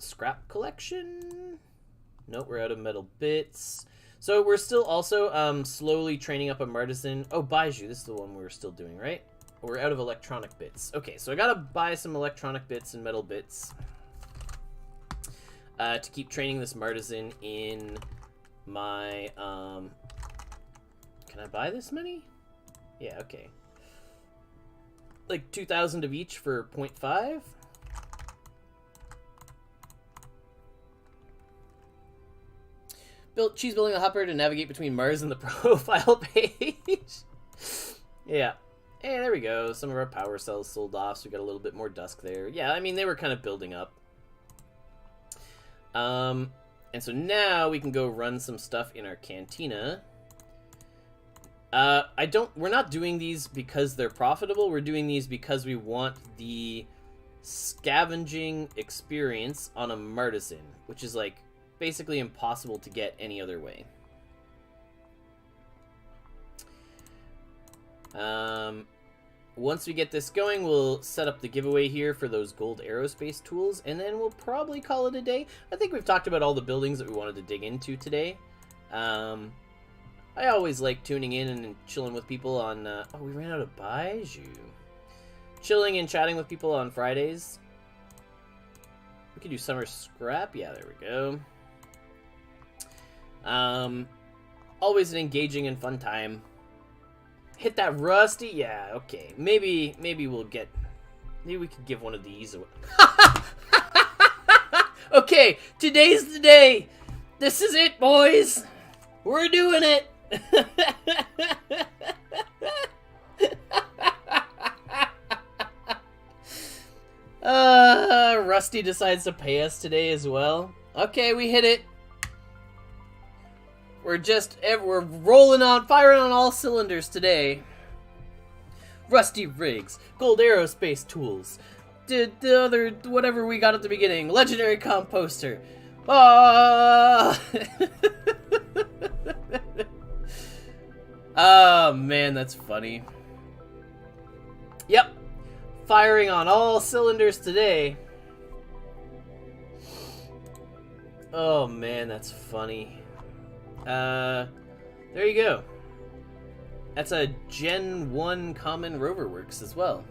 Scrap collection? Nope, we're out of metal bits. So we're still also slowly training up a Martisan. Oh, Baiju, this is the one we're still doing, right? We're out of electronic bits. Okay, so I gotta buy some electronic bits and metal bits to keep training this Martisan in my... Can I buy this many? Yeah, okay. Like 2,000 of each for 0.5? She's building a hopper to navigate between Mars and the profile page. Yeah. Hey, there we go. Some of our power cells sold off, so we got a little bit more dusk there. Yeah, I mean, they were kind of building up. And so now we can go run some stuff in our cantina. We're not doing these because they're profitable. We're doing these because we want the scavenging experience on a Martisan, which is like basically impossible to get any other way. once we get this going, we'll set up the giveaway here for those gold aerospace tools, and then we'll probably call it a day. I think we've talked about all the buildings that we wanted to dig into today. I always like tuning in and chilling with people on... oh, we ran out of Baiju. Chilling and chatting with people on Fridays. We could do summer scrap. Yeah, there we go. Always an engaging and fun time. Hit that Rusty? Yeah, okay. Maybe we'll get... Maybe we could give one of these away. Okay, today's the day. This is it, boys. We're doing it. Rusty decides to pay us today as well. Okay, we hit it. We're rolling on, firing on all cylinders today. Rusty rigs, gold aerospace tools, the other, whatever we got at the beginning, legendary composter. Oh man, that's funny. Yep, firing on all cylinders today. Oh man, that's funny. There you go. That's a Gen 1 Common Rover Works as well.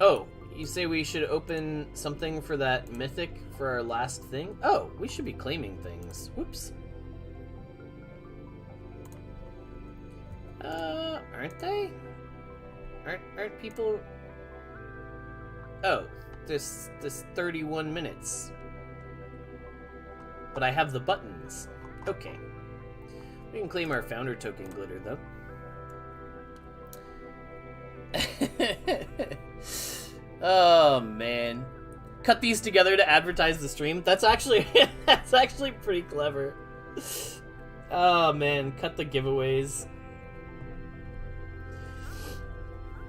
Oh, you say we should open something for that mythic for our last thing? Oh, we should be claiming things. Whoops. Aren't they? Aren't people... Oh, this 31 minutes. But I have the buttons. Okay. We can claim our founder token glitter, though. Oh, man. Cut these together to advertise the stream? That's actually pretty clever. Oh, man. Cut the giveaways.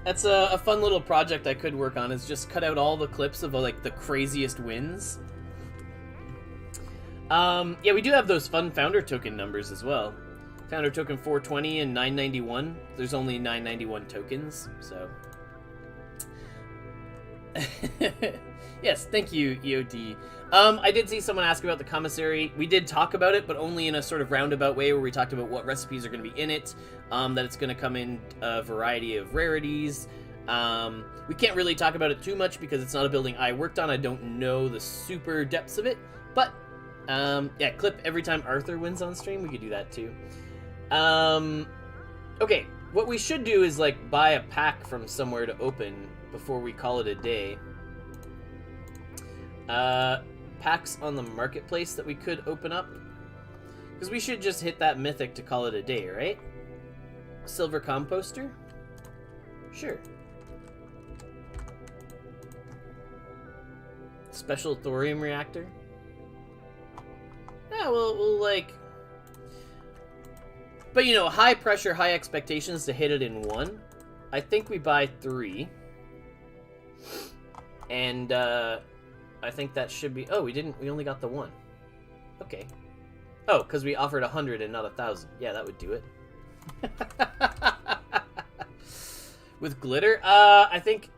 That's a fun little project I could work on, is just cut out all the clips of, like, the craziest wins. Yeah, we do have those fun founder token numbers as well. Founder token 420 and 991. There's only 991 tokens, so... Yes, thank you, EOD. I did see someone ask about the commissary. We did talk about it, but only in a sort of roundabout way where we talked about what recipes are going to be in it, that it's going to come in a variety of rarities. We can't really talk about it too much because it's not a building I worked on. I don't know the super depths of it, but yeah, clip every time Arthur wins on stream. We could do that too. Okay, what we should do is like buy a pack from somewhere to open before we call it a day. Packs on the marketplace that we could open up, because we should just hit that mythic to call it a day, right? Silver composter? Sure. Special thorium reactor? Yeah, we'll like... But you know, high pressure, high expectations to hit it in one. I think we buy 3. And, I think that should be... Oh, we only got the 1. Okay. Oh, because we offered 100 and not 1,000. Yeah, that would do it. With glitter? I think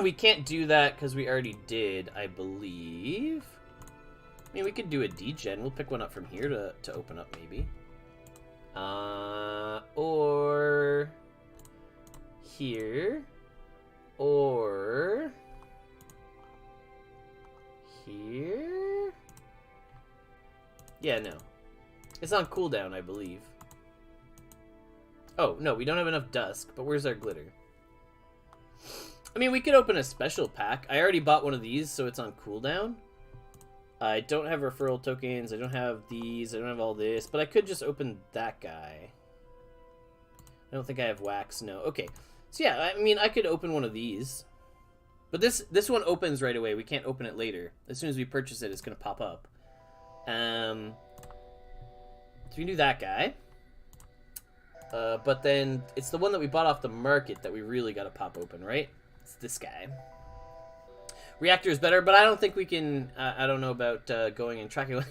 we can't do that because we already did, I believe. I mean, we could do a degen. We'll pick one up from here to open up, maybe. Or... here. Or... here? Yeah, no. It's on cooldown, I believe. Oh, no, we don't have enough dusk, but where's our glitter? I mean, we could open a special pack. I already bought one of these, so it's on cooldown. I don't have referral tokens, I don't have these, I don't have all this, but I could just open that guy. I don't think I have wax, no. Okay, so yeah, I mean, I could open one of these. But this one opens right away. We can't open it later. As soon as we purchase it, it's going to pop up. So we can do that guy. But then it's the one that we bought off the market that we really got to pop open, right? It's this guy. Reactor is better, but I don't think we can... I don't know about going and tracking...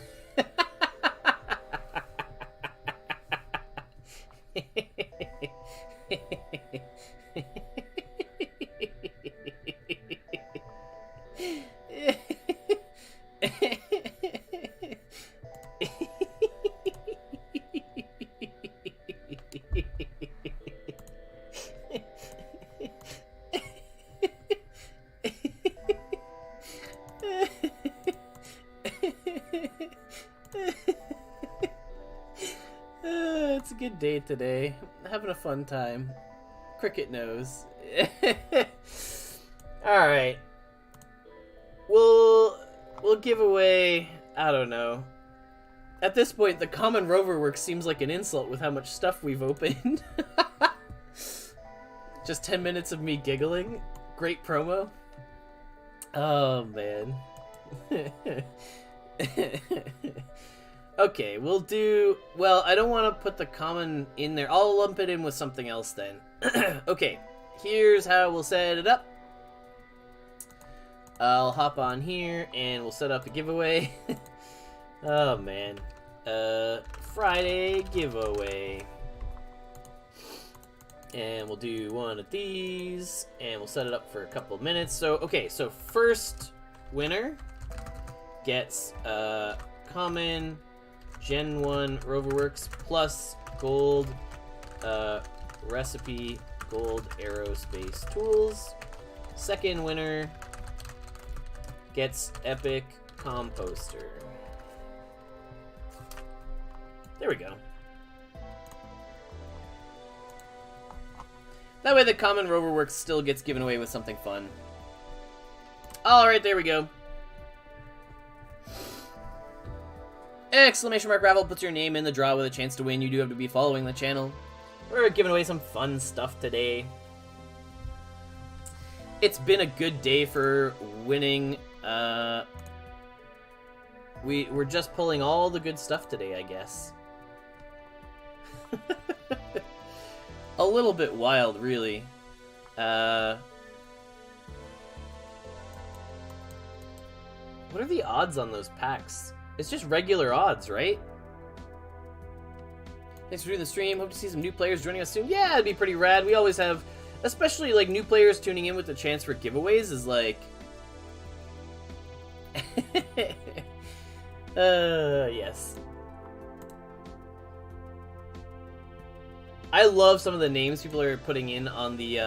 It's a good day today. Having a fun time. Cricket knows. Alright. We'll give away, I don't know. At this point, the common rover work seems like an insult with how much stuff we've opened. Just 10 minutes of me giggling. Great promo. Oh, man. Okay, we'll do... Well, I don't want to put the common in there. I'll lump it in with something else then. Okay, here's how we'll set it up. I'll hop on here and we'll set up a giveaway. Oh, man. Friday giveaway. And we'll do one of these, and we'll set it up for a couple of minutes. So, okay, so first winner gets common Gen 1 Roverworks plus gold recipe gold aerospace tools. Second winner gets epic composter. There we go. That way the common Roverworks still gets given away with something fun. Alright, there we go. Exclamation mark raffle puts your name in the draw with a chance to win. You do have to be following the channel. We're giving away some fun stuff today. It's been a good day for winning. We're just pulling all the good stuff today, I guess. A little bit wild, really. What are the odds on those packs? It's just regular odds, right? Thanks for doing the stream. Hope to see some new players joining us soon. Yeah, it'd be pretty rad. We always have, especially like new players tuning in with the chance for giveaways is like... yes. I love some of the names people are putting in on the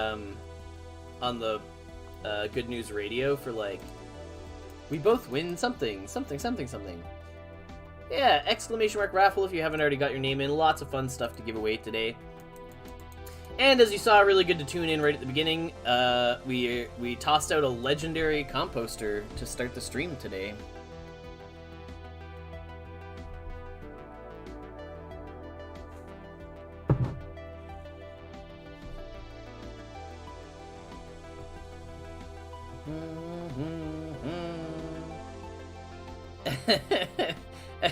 Good News Radio for like, we both win something, something, something, something. Yeah, exclamation mark raffle if you haven't already got your name in. Lots of fun stuff to give away today. And as you saw, really good to tune in right at the beginning. We tossed out a legendary composter to start the stream today.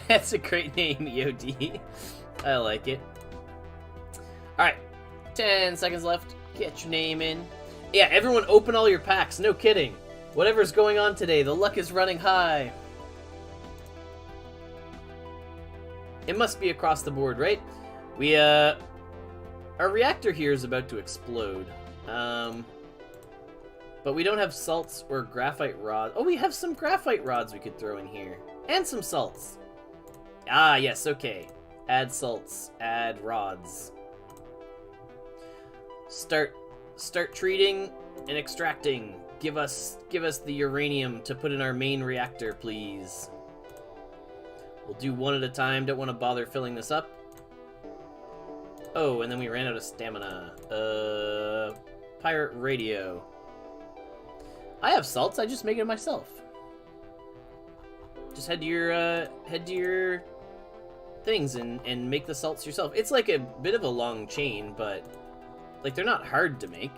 That's a great name, EOD. I like it. Alright, 10 seconds left. Get your name in. Yeah, everyone open all your packs, no kidding. Whatever's going on today, the luck is running high. It must be across the board, right? Our reactor here is about to explode. But we don't have salts or graphite rods. Oh, we have some graphite rods we could throw in here. And some salts. Ah, yes, okay. Add salts. Add rods. Start treating and extracting. Give us the uranium to put in our main reactor, please. We'll do one at a time. Don't want to bother filling this up. Oh, and then we ran out of stamina. Pirate radio. I have salts. I just make it myself. Just head to your things and make the salts yourself. It's like a bit of a long chain, but like they're not hard to make.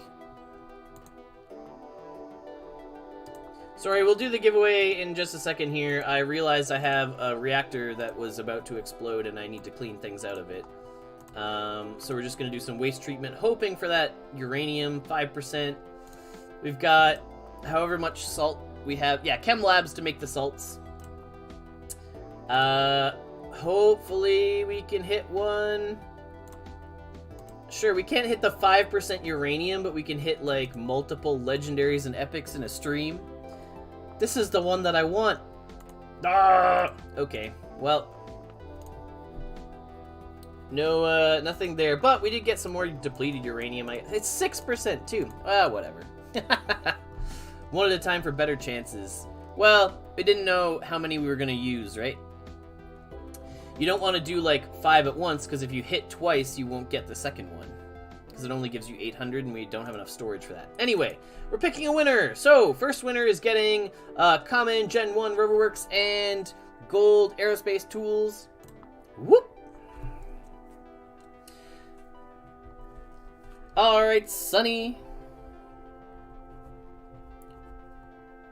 Sorry, we'll do the giveaway in just a second here. I realized I have a reactor that was about to explode and I need to clean things out of it. So we're just going to do some waste treatment, hoping for that uranium, 5%. We've got however much salt we have. Yeah, chem labs to make the salts. Hopefully we can hit one. Sure, we can't hit the 5% uranium, but we can hit, like, multiple legendaries and epics in a stream. This is the one that I want. Ah! Okay, well. No, nothing there, but we did get some more depleted uranium. It's 6% too. Whatever. One at a time for better chances. Well, we didn't know how many we were gonna use, right? You don't want to do like 5 at once, because if you hit twice, you won't get the second one. Because it only gives you 800, and we don't have enough storage for that. Anyway, we're picking a winner. So, first winner is getting common Gen 1 Roverworks and gold aerospace tools. Whoop! Alright, Sunny.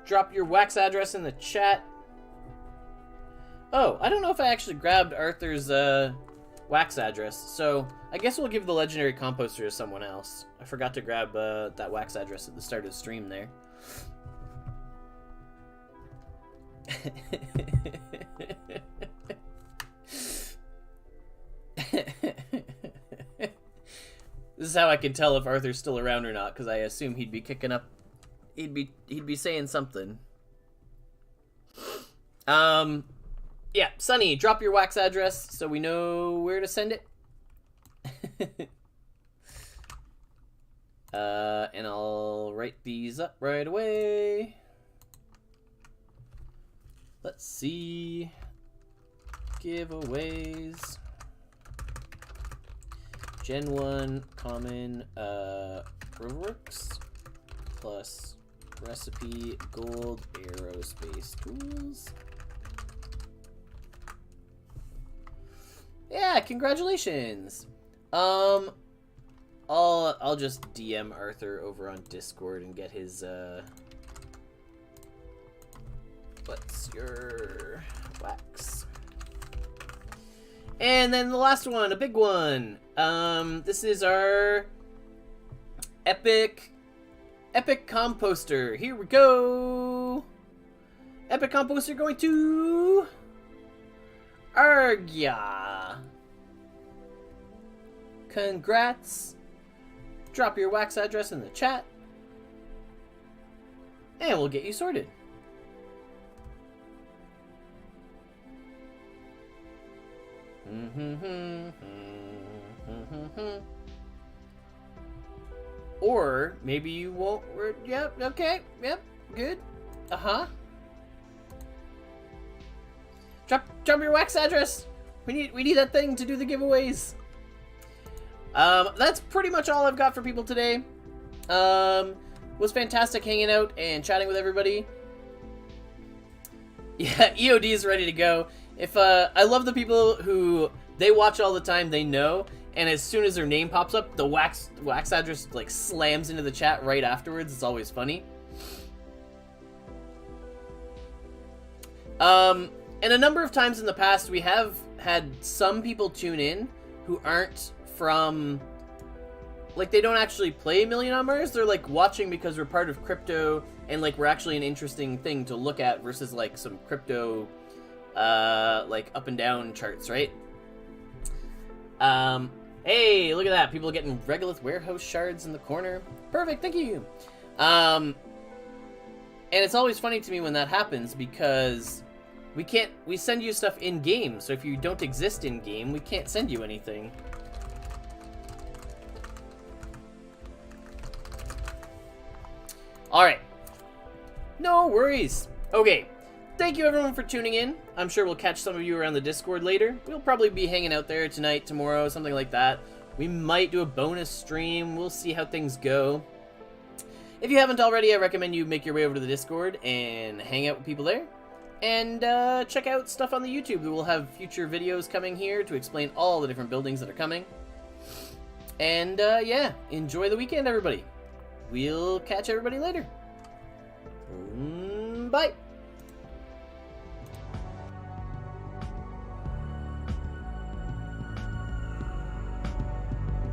Drop your wax address in the chat. Oh, I don't know if I actually grabbed Arthur's wax address, so I guess we'll give the legendary composter to someone else. I forgot to grab that wax address at the start of the stream there. This is how I can tell if Arthur's still around or not, because I assume he'd be kicking up. He'd be saying something. Yeah, Sunny, drop your wax address so we know where to send it. And I'll write these up right away. Let's see. Giveaways. Gen 1 common Roverworks plus recipe gold aerospace tools. Yeah, congratulations. I'll just DM Arthur over on Discord and get his what's your wax? And then the last one, a big one. This is our epic composter. Here we go. Epic composter going to Argia. Congrats. Drop your wax address in the chat. And we'll get you sorted. Or maybe you won't. Yep, okay, yep, good. Drop your wax address. We need that thing to do the giveaways. That's pretty much all I've got for people today. Was fantastic hanging out and chatting with everybody. Yeah, EOD is ready to go. If I love the people who they watch all the time, they know, and as soon as their name pops up, the wax address like slams into the chat right afterwards. It's always funny. And a number of times in the past, we have had some people tune in who aren't from, like, they don't actually play Million on Mars. They're like watching because we're part of crypto, and like we're actually an interesting thing to look at versus like some crypto like up and down charts, right? Hey, look at that. People getting Regolith warehouse shards in the corner. Perfect, thank you. And it's always funny to me when that happens because we send you stuff in game. So if you don't exist in game, we can't send you anything. All right. No worries. Okay. Thank you everyone for tuning in. I'm sure we'll catch some of you around the Discord later. We'll probably be hanging out there tonight, tomorrow, something like that. We might do a bonus stream. We'll see how things go. If you haven't already, I recommend you make your way over to the Discord and hang out with people there. And check out stuff on the YouTube. We will have future videos coming here to explain all the different buildings that are coming. And yeah, enjoy the weekend, everybody. We'll catch everybody later. Bye.